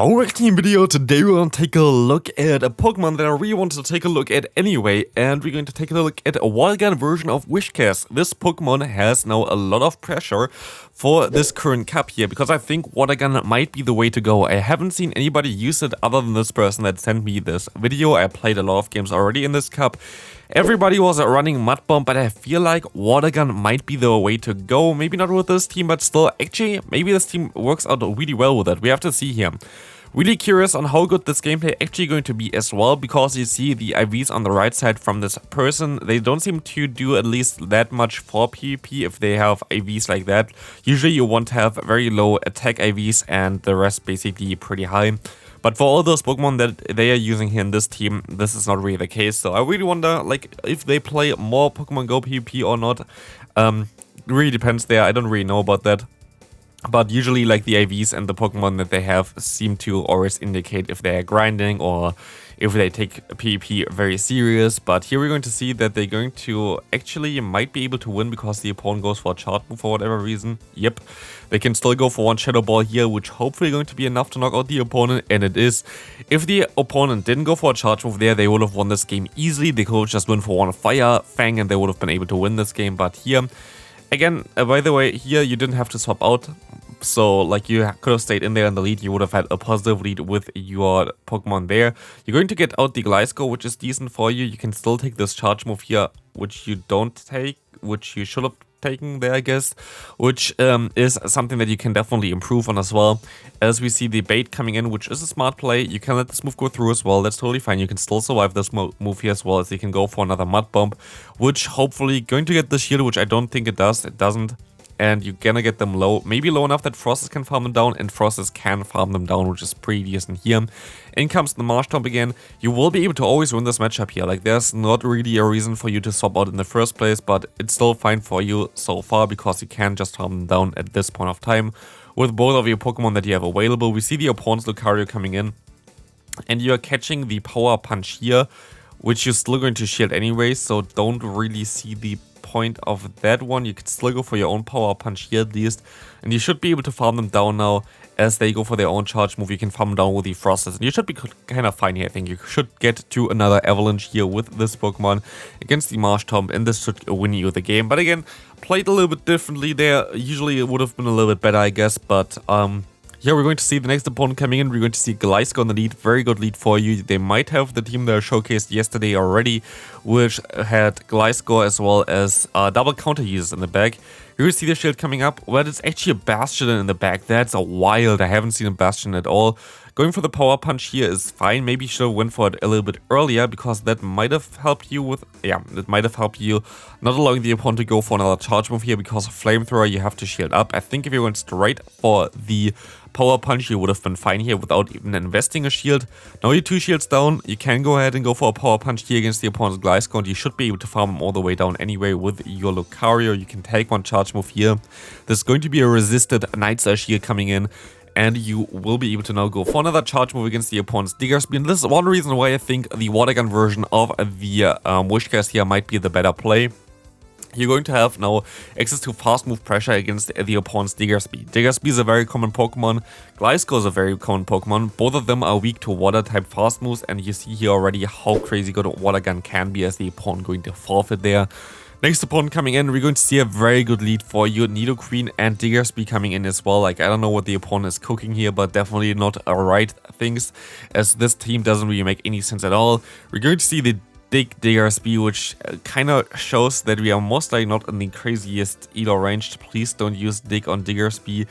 Hello, team video. Today we're going to take a look at a Pokemon that I really wanted to take a look at anyway, and we're going to take a look at a wild gun version of Whiscash. This Pokemon has now a lot of pressure for this current cup here, because I think water gun might be the way to go. I haven't seen anybody use it other than this person that sent me this video. I played a lot of games already in this cup. Everybody was running Mud Bomb, but I feel like water gun might be the way to go. Maybe not with this team, but still, actually, maybe this team works out really well with it. We have to see here. Really curious on how good this gameplay actually going to be as well, because you see the IVs on the right side from this person. They don't seem to do at least that much for PvP if they have IVs like that. Usually you want to have very low attack IVs and the rest basically pretty high. But for all those Pokemon that they are using here in this team, this is not really the case. So I really wonder, like, if they play more Pokemon Go PvP or not. It really depends there. I don't really know about that. But usually, like, the IVs and the Pokemon that they have seem to always indicate if they are grinding or if they take PvP very serious. But here we're going to see that they're going to actually might be able to win because the opponent goes for a charge move for whatever reason. Yep, they can still go for one Shadow Ball here, which hopefully going to be enough to knock out the opponent, and it is. If the opponent didn't go for a charge move there, they would have won this game easily. They could have just went for one Fire Fang and they would have been able to win this game. But here, again, by the way, here you didn't have to swap out. So, like, you could have stayed in there in the lead, you would have had a positive lead with your Pokemon there. You're going to get out the Gliscor, which is decent for you. You can still take this charge move here, which you don't take, which you should have taken there, I guess, which is something that you can definitely improve on as well. As we see the bait coming in, which is a smart play, you can let this move go through as well. That's totally fine. You can still survive this move here as well, as you can go for another Mud Bomb, which hopefully going to get the shield, which I don't think it does. It doesn't. And you're gonna get them low, maybe low enough that Frostus can farm them down, and Frostus can farm them down, which is pretty decent here. In comes the Marshtomp again. You will be able to always win this matchup here. Like, there's not really a reason for you to swap out in the first place, but it's still fine for you so far because you can just farm them down at this point of time with both of your Pokemon that you have available. We see the opponent's Lucario coming in, and you are catching the Power Punch here, which you're still going to shield anyway, so don't really see the point of that one. You can still go for your own Power Punch here at least, and you should be able to farm them down now as they go for their own charge move. You can farm them down with the Frostus, and you should be kind of fine here. I think you should get to another Avalanche here with this Pokemon against the Marshtomp, and this should win you the game. But again, played a little bit differently there. Usually it would have been a little bit better, I guess, but yeah, we're going to see the next opponent coming in. We're going to see Gliscor in the lead. Very good lead for you. They might have the team that I showcased yesterday already, which had Gliscor as well as double counter users in the back. Here we see the shield coming up. Well, it's actually a Bastion in the back. That's a wild. I haven't seen a Bastion at all. Going for the Power Punch here is fine. Maybe you should have went for it a little bit earlier, because that might have helped you with... Yeah, it might have helped you not allowing the opponent to go for another charge move here, because of Flamethrower you have to shield up. I think if you went straight for the Power Punch, you would have been fine here without even investing a shield. Now you're 2 shields down. You can go ahead and go for a Power Punch here against the opponent's Gliscor, and you should be able to farm him all the way down anyway with your Lucario. You can take one charge move here. There's going to be a resisted Night Slash here coming in, and you will be able to now go for another charge move against the opponent's Diggersby. And this is one reason why I think the water gun version of the Whiscash here might be the better play. You're going to have now access to fast move pressure against the opponent's Diggersby. Diggersby is a very common Pokemon. Gliscor is a very common Pokemon. Both of them are weak to water type fast moves, and you see here already how crazy good a water gun can be as the opponent going to forfeit there. Next opponent coming in, we're going to see a very good lead for you. Nidoqueen and Diggersby coming in as well. Like, I don't know what the opponent is cooking here, but definitely not right things, as this team doesn't really make any sense at all. We're going to see the Diggersby, which kind of shows that we are most likely not in the craziest elo range. Please don't use Dig on Diggersby.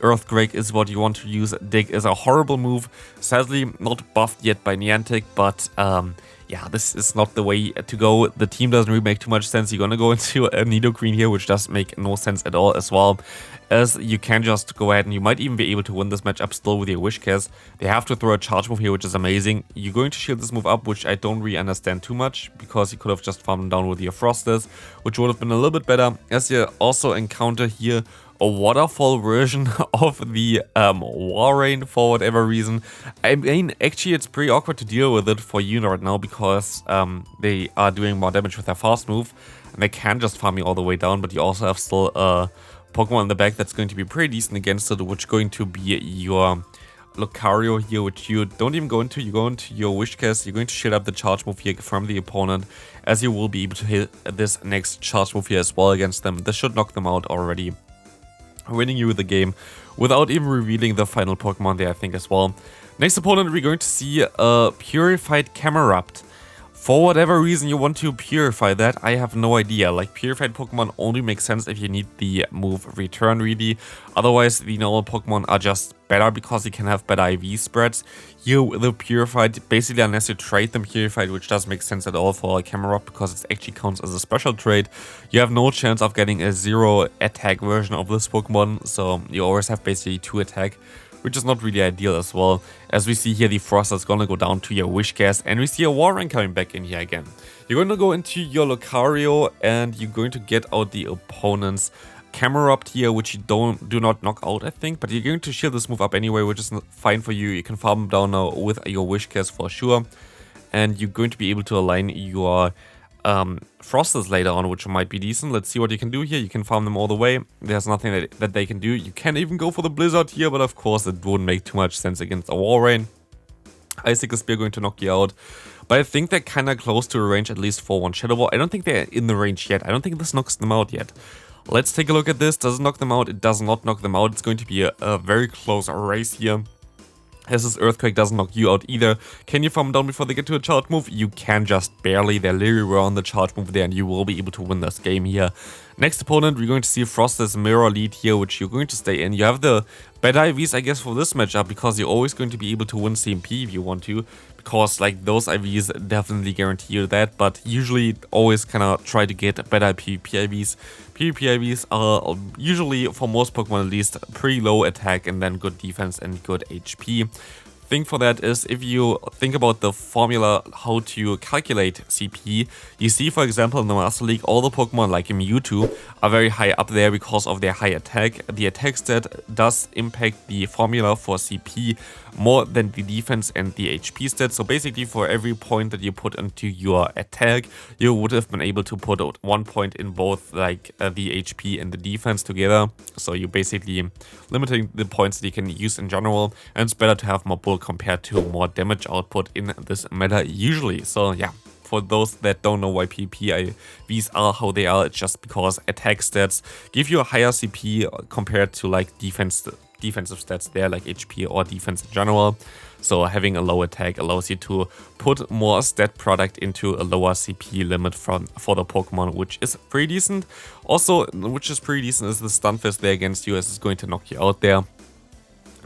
Earthquake is what you want to use. Dig is a horrible move. Sadly, not buffed yet by Niantic, but yeah, this is not the way to go. The team doesn't really make too much sense. You're gonna go into a Nidoqueen here, which does make no sense at all as well, as you can just go ahead and you might even be able to win this matchup still with your Whiscash. They have to throw a charge move here, which is amazing. You're going to shield this move up, which I don't really understand too much, because you could have just farmed down with your Frostus, which would have been a little bit better, as you also encounter here a waterfall version of the Warrain for whatever reason. I mean, actually it's pretty awkward to deal with it for you right now, because they are doing more damage with their fast move, and they can just farm you all the way down, but you also have still a Pokemon in the back that's going to be pretty decent against it, which is going to be your Lucario here, which you don't even go into. You go into your Whiscash, you're going to shield up the charge move here from the opponent, as you will be able to hit this next charge move here as well against them. This should knock them out already, winning you the game without even revealing the final Pokemon there, I think, as well. Next opponent, we're going to see a Purified Camerupt. For whatever reason you want to purify that, I have no idea. Like, purified Pokemon only makes sense if you need the move return, really. Otherwise, the normal Pokemon are just better because you can have better IV spreads. Here, with the purified, basically unless you trade them purified, which doesn't make sense at all for a Camerupt because it actually counts as a special trade, you have no chance of getting a 0 attack version of this Pokemon. So you always have basically 2 attack, which is not really ideal as well. As we see here, the Frost is gonna go down to your Whiscash, and we see a Warren coming back in here again. You're going to go into your Lucario, and you're going to get out the opponent's Camerupt here, which you do not knock out, I think, but you're going to shield this move up anyway, which is fine for you. You can farm him down now with your Whiscash for sure, and you're going to be able to align your Frosters later on, which might be decent. Let's see what you can do here. You can farm them all the way. There's nothing that they can do. You can even go for the Blizzard here, but of course it wouldn't make too much sense against a Walrein. Icicle Spear going to knock you out, but I think they're kind of close to a range, at least for one Shadow Ball. I don't think they're in the range yet. I don't think this knocks them out yet. Let's take a look at this. Does it knock them out? It does not knock them out. It's going to be a very close race here, as this Earthquake doesn't knock you out either. Can you farm down before they get to a charge move? You can, just barely. They're literally were on the charge move there, and you will be able to win this game here. Next opponent, we're going to see Frost's Mirror Lead here, which you're going to stay in. You have the better IVs, I guess, for this matchup, because you're always going to be able to win CMP if you want to, because like those IVs definitely guarantee you that, but usually always kind of try to get better PvP IVs. PvP IVs are usually, for most Pokemon at least, pretty low attack and then good defense and good HP. Thing for that is, if you think about the formula how to calculate CP, you see, for example, in the Master League, all the Pokemon like Mewtwo are very high up there because of their high attack. The attack stat does impact the formula for CP more than the defense and the HP stat. So basically, for every point that you put into your attack, you would have been able to put 1 point in both like the HP and the defense together. So you're basically limiting the points that you can use in general, and it's better to have more bulk compared to more damage output in this meta usually. So yeah, for those that don't know why PvP IVs are how they are, it's just because attack stats give you a higher CP compared to like defensive stats there, like HP or defense in general. So having a low attack allows you to put more stat product into a lower CP limit for the Pokemon, which is pretty decent. Also, which is pretty decent, is the Stunfisk there against you, as it's going to knock you out there.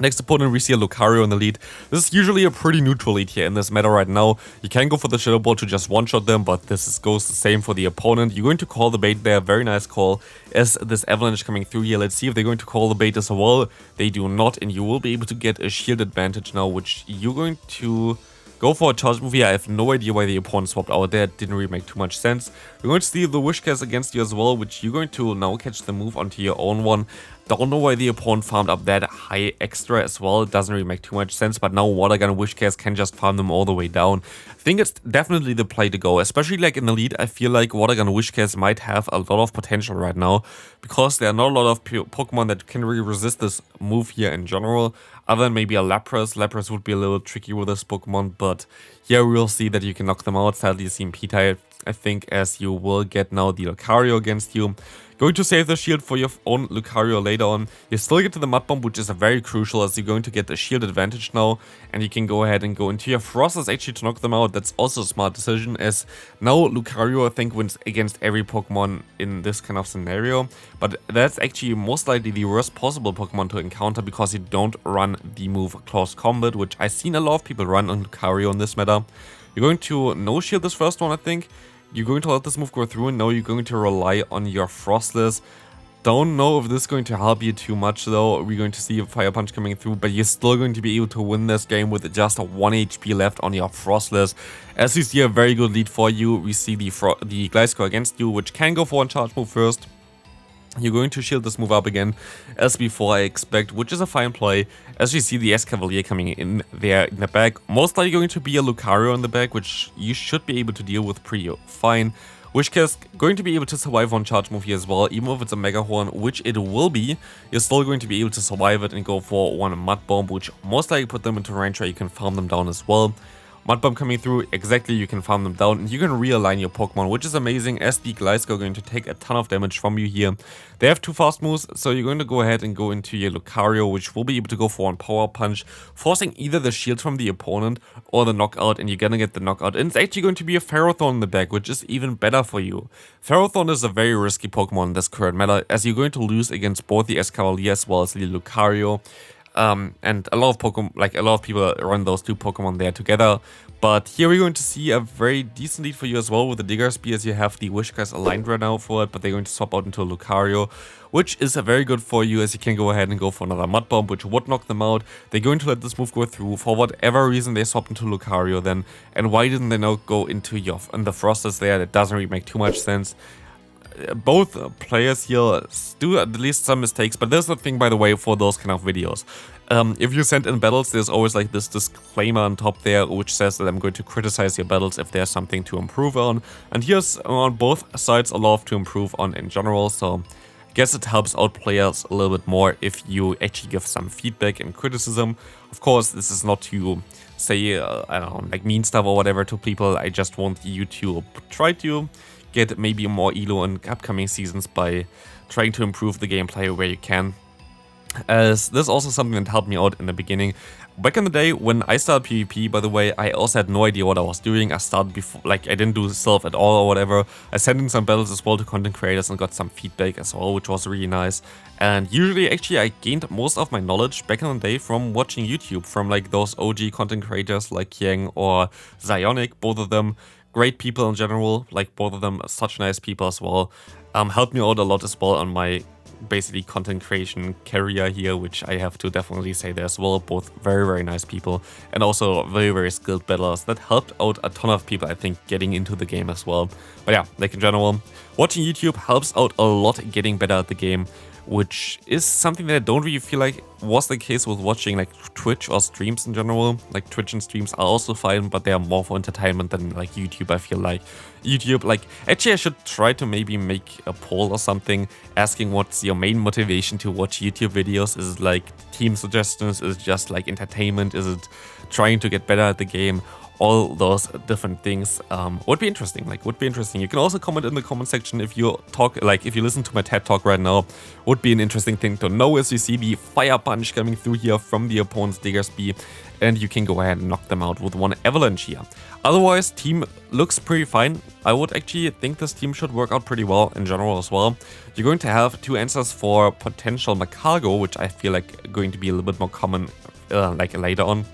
Next opponent, we see a Lucario in the lead. This is usually a pretty neutral lead here in this meta right now. You can go for the Shadow Ball to just one-shot them, but goes the same for the opponent. You're going to call the bait there. Very nice call, as this Avalanche coming through here. Let's see if they're going to call the bait as well. They do not, and you will be able to get a shield advantage now, which you're going to go for a charge move here. I have no idea why the opponent swapped out there. It didn't really make too much sense. We're going to see the Whiscash against you as well, which you're going to now catch the move onto your own one. Don't know why the opponent farmed up that high extra as well. It doesn't really make too much sense, but now Water Gun and Whiscash can just farm them all the way down. I think it's definitely the play to go, especially like in the lead. I feel like Water Gun and Whiscash might have a lot of potential right now, because there are not a lot of Pokemon that can really resist this move here in general, other than maybe a Lapras. Lapras would be a little tricky with this Pokemon, but here we'll see that you can knock them out. Sadly, CMP type, I think, as you will get now the Lucario against you. Going to save the shield for your own Lucario later on. You still get to the Mud Bomb, which is very crucial, as you're going to get the shield advantage now, and you can go ahead and go into your Frosters actually to knock them out. That's also a smart decision, as now Lucario, I think, wins against every Pokemon in this kind of scenario, but that's actually most likely the worst possible Pokemon to encounter, because you don't run the move Close Combat, which I've seen a lot of people run on Lucario in this meta. You're going to no-shield this first one, I think. You're going to let this move go through, and now you're going to rely on your Frostless. Don't know if this is going to help you too much though. We're going to see a Fire Punch coming through, but you're still going to be able to win this game with just 1 HP left on your Frostless. As you see, a very good lead for you. We see the Gliscor against you, which can go for one charge move first. You're going to shield this move up again, as before I expect, which is a fine play. As you see the Escavalier coming in there in the back, most likely going to be a Lucario in the back, which you should be able to deal with pretty fine. Whiscash going to be able to survive one charge move here as well, even if it's a Mega Horn, which it will be. You're still going to be able to survive it and go for one Mud Bomb, which most likely put them into range where you can farm them down as well. Mud Bomb coming through, exactly, you can farm them down and you can realign your Pokemon, which is amazing, as the Gliscor going to take a ton of damage from you here. They have 2 fast moves, so you're going to go ahead and go into your Lucario, which will be able to go for one Power Punch, forcing either the shield from the opponent or the knockout, and you're gonna get the knockout. And it's actually going to be a Ferrothorn in the back, which is even better for you. Ferrothorn is a very risky Pokemon in this current meta, as you're going to lose against both the Escavalier as well as the Lucario. And a lot of Pokemon, like a lot of people run those 2 Pokemon there together. But here we're going to see a very decent lead for you as well with the Diggersby, as you have the Whiscash aligned right now for it, but they're going to swap out into a Lucario, which is very good for you, as you can go ahead and go for another Mud Bomb, which would knock them out. They're going to let this move go through. For whatever reason, they swapped into Lucario then. And why didn't they now go into and the Frosters there? That doesn't really make too much sense. Both players here do at least some mistakes, but there's the thing, by the way, for those kind of videos. If you send in battles, there's always like this disclaimer on top there, which says that I'm going to criticize your battles if there's something to improve on. And here's on both sides a lot to improve on in general, so I guess it helps out players a little bit more if you actually give some feedback and criticism. Of course, this is not to say, I don't know, like mean stuff or whatever to people. I just want you to try to get maybe more elo in upcoming seasons by trying to improve the gameplay where you can. As this is also something that helped me out in the beginning. Back in the day when I started PvP, by the way, I also had no idea what I was doing. I started before, like I didn't do self at all or whatever. I sent in some battles as well to content creators and got some feedback as well, which was really nice. And usually actually I gained most of my knowledge back in the day from watching YouTube, from like those OG content creators like Yang or Zionic, both of them. Great people in general, like both of them such nice people as well. Helped me out a lot as well on my basically content creation career here, which I have to definitely say there as well. Both very, very nice people and also very, very skilled battlers that helped out a ton of people, I think, getting into the game as well. But yeah, like in general, watching YouTube helps out a lot getting better at the game, which is something that I don't really feel like was the case with watching like Twitch or streams in general. Like Twitch and streams are also fine, but they are more for entertainment than like YouTube, I feel like. YouTube, like, actually I should try to maybe make a poll or something asking what's your main motivation to watch YouTube videos. Is it like team suggestions? Is it just like entertainment? Is it trying to get better at the game? All those different things would be interesting. You can also comment in the comment section if you talk, like if you listen to my TED talk right now. Would be an interesting thing to know, as you see the fire punch coming through here from the opponent's Diggersby, and you can go ahead and knock them out with one avalanche here. Otherwise, team looks pretty fine. I would actually think this team should work out pretty well in general as well. You're going to have 2 answers for potential Macargo, which I feel like going to be a little bit more common like later on.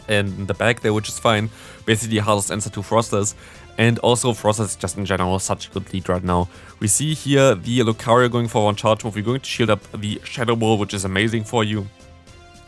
In the back there, which is fine. Basically, hardest answer to Frosters. And also, Frosters just in general such a good lead right now. We see here the Lucario going for one charge move. We're going to shield up the Shadow Ball, which is amazing for you,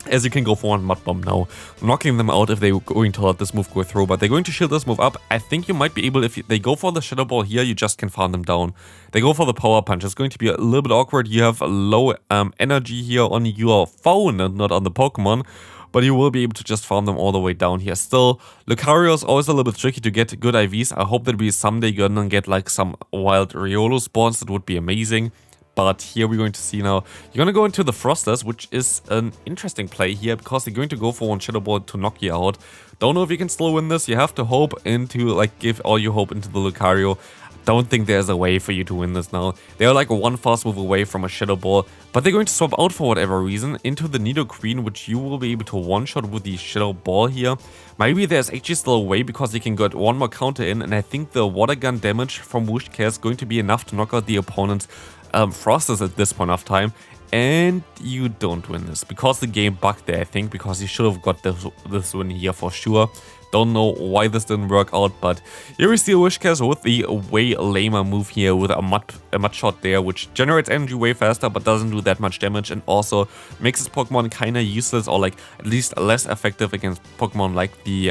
as you can go for one Mud Bomb now, knocking them out if they're going to let this move go through. But they're going to shield this move up. I think you might be able, if they go for the Shadow Ball here, you just can farm them down. They go for the Power Punch. It's going to be a little bit awkward. You have low energy here on your phone and not on the Pokemon, but you will be able to just farm them all the way down here. Still, Lucario is always a little bit tricky to get good IVs. I hope that we someday gonna get like some wild Riolu spawns. That would be amazing. But here we're going to see now, you're gonna go into the Frosters, which is an interesting play here, because they're going to go for one Shadow Ball to knock you out. Don't know if you can still win this. You have to hope into, like, give all your hope into the Lucario. Don't think there's a way for you to win this now. They are like one fast move away from a Shadow Ball, but they're going to swap out for whatever reason into the Nidoqueen, which you will be able to one-shot with the Shadow Ball here. Maybe there's actually still a way, because you can get one more counter in, and I think the Water Gun damage from Whiscash is going to be enough to knock out the opponent's Frosters at this point of time. And you don't win this, because the game bugged there, I think, because you should have got this win here for sure. Don't know why this didn't work out, but here we see Whiscash with the way lamer move here with a mud shot there, which generates energy way faster but doesn't do that much damage, and also makes his Pokemon kinda useless, or like at least less effective against Pokemon like the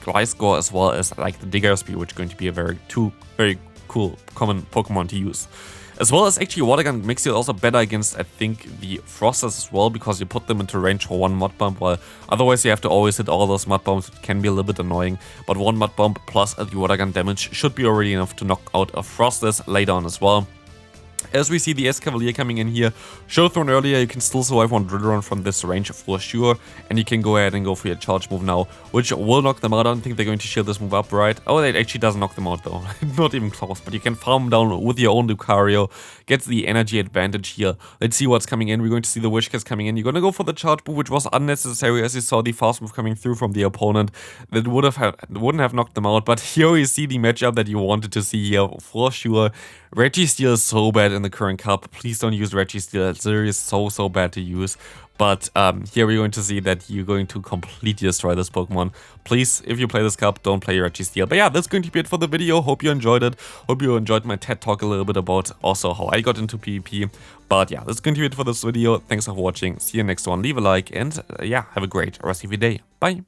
Gliscor, as well as like the Diggersby, which is going to be a very cool common Pokemon to use. As well as actually Water Gun makes you also better against, I think, the Frosters as well, because you put them into range for one Mud Bomb, while otherwise you have to always hit all those Mud Bombs, which can be a little bit annoying. But one Mud Bomb plus the Water Gun damage should be already enough to knock out a Frosters later on as well. As we see the S-Cavalier coming in here, show thrown earlier, you can still survive one Drill Run from this range for sure, and you can go ahead and go for your charge move now, which will knock them out. I don't think they're going to shield this move up, right? Oh, it actually doesn't knock them out though, not even close, but you can farm down with your own Lucario, gets the energy advantage here. Let's see what's coming in. We're going to see the Whiscash coming in. You're going to go for the charge move, which was unnecessary as you saw the fast move coming through from the opponent. That wouldn't have knocked them out, but here you see the matchup that you wanted to see here for sure. Registeel is so bad in the current cup. Please don't use Registeel. It's seriously so bad to use. But here we're going to see that you're going to completely destroy this Pokemon. Please, if you play this cup, don't play Registeel. But yeah, that's going to be it for the video. Hope you enjoyed it. Hope you enjoyed my TED talk a little bit about also how I got into PvP. But yeah, that's going to be it for this video. Thanks for watching. See you next one. Leave a like and yeah, have a great rest of your day. Bye.